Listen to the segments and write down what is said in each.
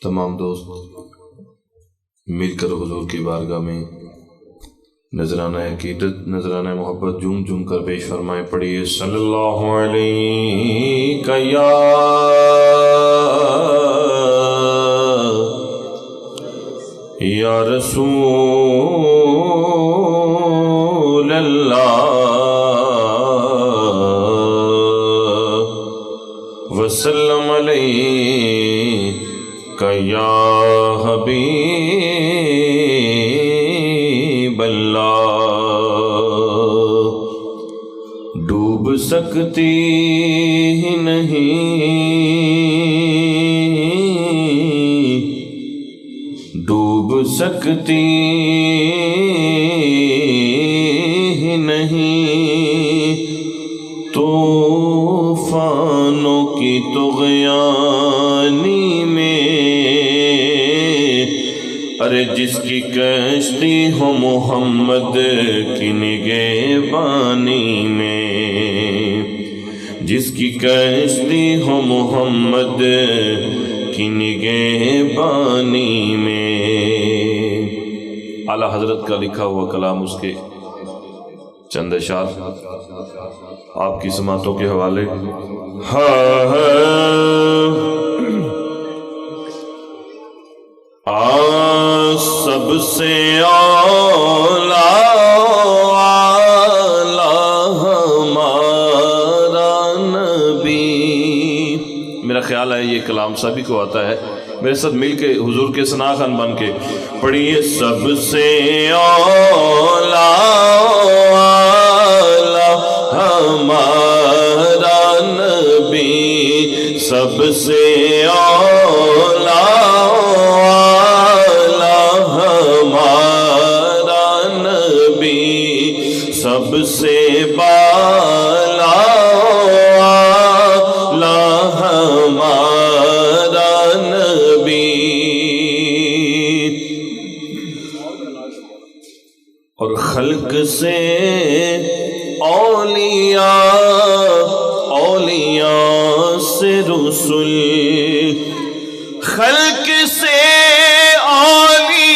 تمام دوست مل کر حضور کی بارگاہ میں نذرانہ عقیدت نذرانہ محبت جھوم جھوم کر پیش فرمائے. پڑھیے صلی اللہ علیہ یا رسول اللہ وسلم علیہ یا حبیب اللہ. ڈوب سکتی ہی نہیں، ڈوب سکتی ہی نہیں طوفانوں کی طغیانی میں. ارے جس کی کشتی ہو محمد کی نگہبانی میں، جس کی کشتی ہو محمد کی نگہبانی میں. اعلیٰ حضرت کا لکھا ہوا کلام، اس کے چند اشعار آپ کی سماعتوں کے حوالے. سب سے اعلیٰ ہمارا نبی. میرا خیال ہے یہ کلام سبھی کو آتا ہے، میرے ساتھ مل کے حضور کے ثنا خوان بن کے پڑھیے. سب سے اعلیٰ ہمارا نبی، سب سے اعلیٰ ہمارا نبی، سب سے بالا ہمارا نبی. اور خلق سے اولیاء سے رسول، خلق سے اولیاء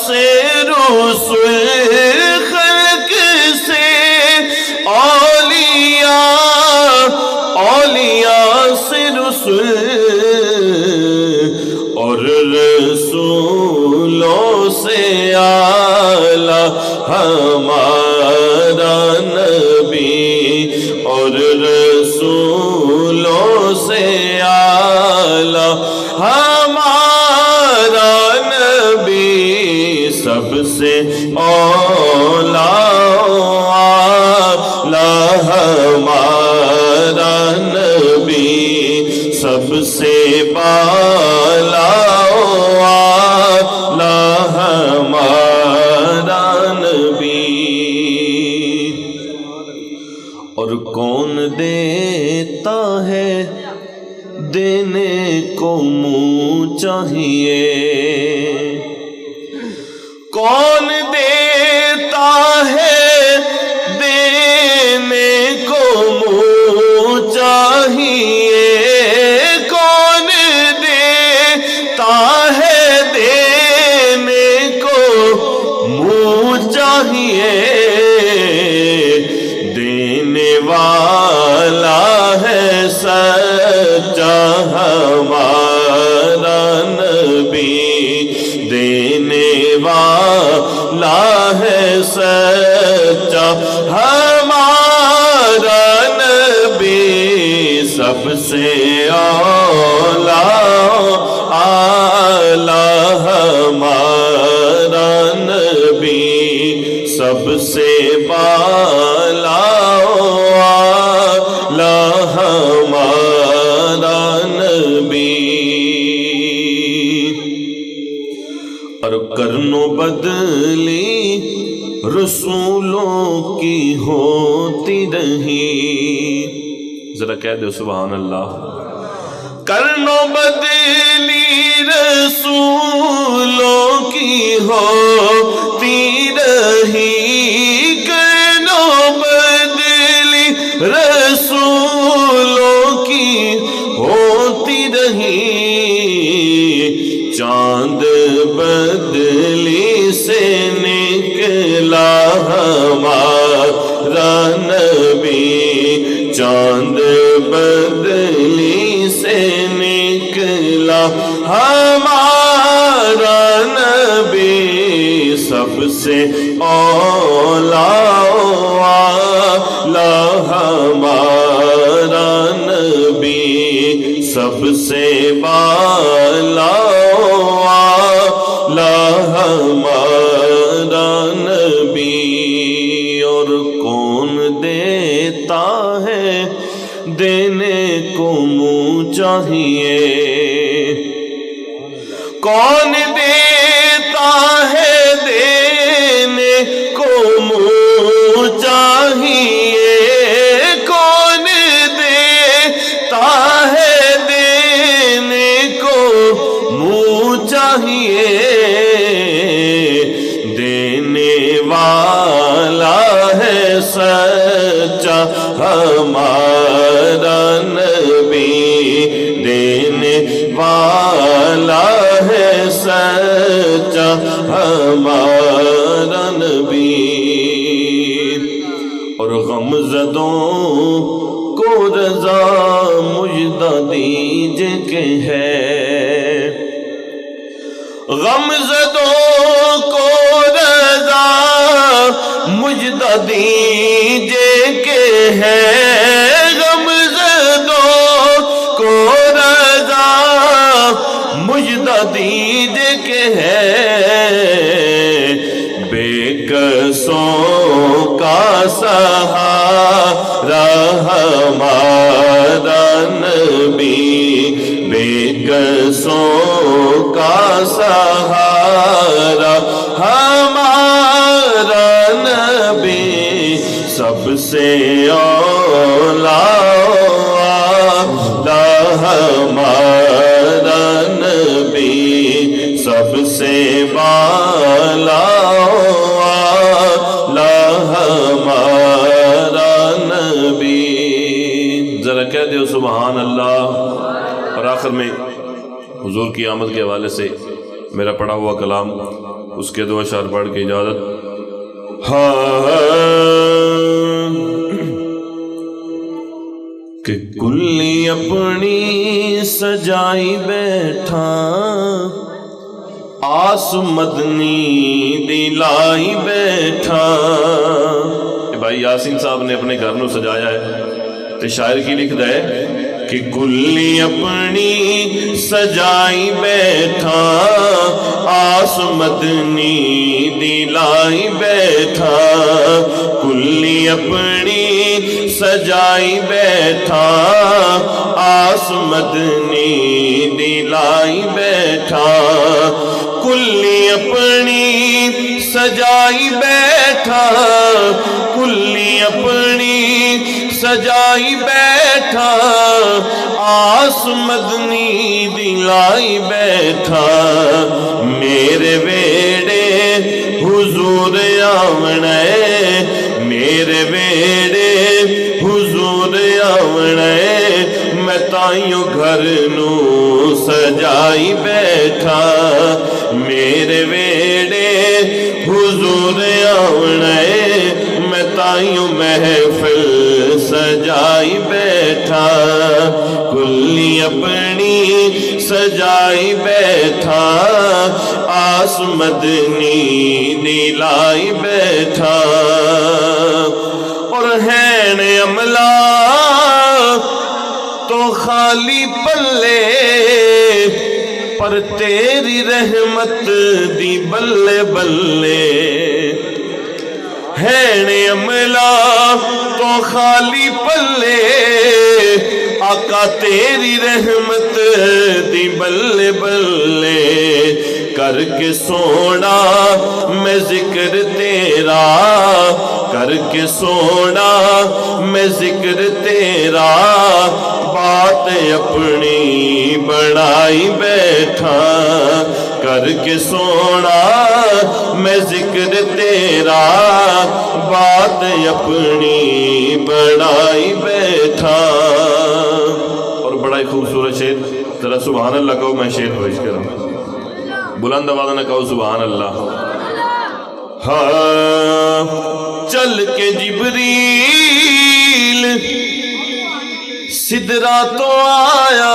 سے رسول، خلق سے اولیاء سے رسول، اور رسولوں سے اعلیٰ ہمارا نبی، اور رسولوں سے اعلیٰ ہمارا نبی، سب سے اعلیٰ ہمارا نبی، سب سے بالا ہمارا نبی. اور کون دیتا ہے دینے کو منہ چاہیے، کون دیتا ہے دینے کو منہ چاہیے، کون دیتا ہے دینے کو منہ چاہیے. دینے والا ہے سچا ہمارا نبی، دینے والا ہے سچا ہمارا نبی، سب سے اعلیٰ ہمارا نبی، سب سے بالا ہمارا نبی. اور کرن و بدلی رسولوں کی ہوتی رہی. ذرا کہہ دو سبحان اللہ. کرن و بدلی رسولوں کی ہوتی رہی، کرن و بدلی رسولوں کی بدلی سے نکلا ہمارا نبی، سب سے اولا ہمارا نبی، سب سے بالا ہمارا نبی۔ اور کون دیتا ہے دینے کو منہ چاہیے، کون دیتا ہے دینے کو منہ چاہیے، کون دیتا ہے دینے کو منہ چاہیے، دینے والا ہے سچا ہمارا نبی، دینے والا ہے سچا ہمارا نبی۔ اور غمزدوں کو رضا مجدہ دیجے کہ ہے، غمزدوں کو رضا مجدہ دیجے کہ ہے، غمزدوں کو رضا مجدہ دیجے کہ ہے، بے کسوں کا سہارا ہمارا نبی، بے کسوں کا سہارا ہمارا نبی، سب سے اولا ہمارا نبی، سب سے بالا ہمارا نبی۔ ذرا کہہ دیو سبحان اللہ۔ اور آخر میں حضور کی آمد کے حوالے سے میرا پڑھا ہوا کلام، اس کے دو اشعار پڑھ کے اجازت۔ کہ کلی اپنی سجائی بیٹھا، آس مدنی دلائی بیٹھا۔ بھائی یاسین صاحب نے اپنے گھر نو سجایا ہے، تو شاعر کی لکھ دے کہ کلی اپنی سجائی بیٹھا، آس مدنی دلائی بیٹھا، کلی اپنی سجائی بیٹھا، آس مدنی دلائی بیٹھا، کلی اپنی سجائی بیٹھا، کلی اپنی سجائی بیٹھا، آس مدنی دلائی بیٹھا، میرے ویڑے حضور آونے، میرے ویڑے حضور آونے، میں تائیوں گھر نو سجائی بیٹھا، میرے ویڑے حضور آونے، میں تائیوں محفل سجائی بیٹھا، کلی اپنی سجائی بیٹھا، آس مدنی دلائی بیٹھا۔ اور ہیں عملہ تو خالی پلے، پر تیری رحمت دی بلے بلے، ہیں عملہ تو خالی پلے، آقا تیری رحمت دی بلے بلے، کر کے سونا میں ذکر تیرا، کر کے سونا میں ذکر تیرا، بات اپنی بڑھائی بیٹھا، کر کے سونا میں ذکر تیرا، بات اپنی بڑھائی بیٹھا۔ اور بڑا ہی خوبصورت شعر، ذرا سبحان اللہ کہو، میں شعر پیش کر رہا ہوں، بلند آواز نہ کہو سبحان اللہ۔ ہاں چل کے جبریل سدرا تو آیا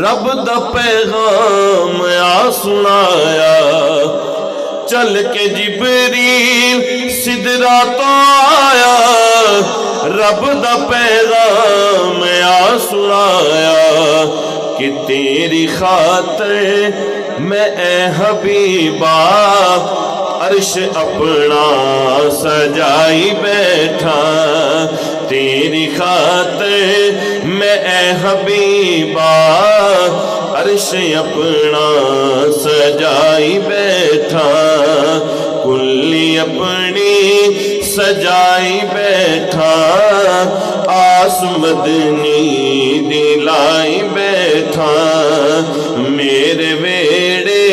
رب دا پیغام آ سنایا چل کے جبریل سدرا تو آیا رب دا پیغام آ سنایا کہ تیری خاطر میں اے حبیبا عرش اپنا سجائی بیٹھا تیری خاطر میں اے حبیبا عرش اپنا سجائی بیٹھا کلی اپنی سجائی بیٹھا آس مدنی دلائی بیٹھا میرے ویڑے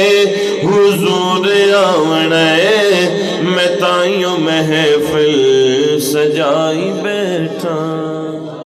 حضور آونے میں تائیوں محفل سجائی بیٹھا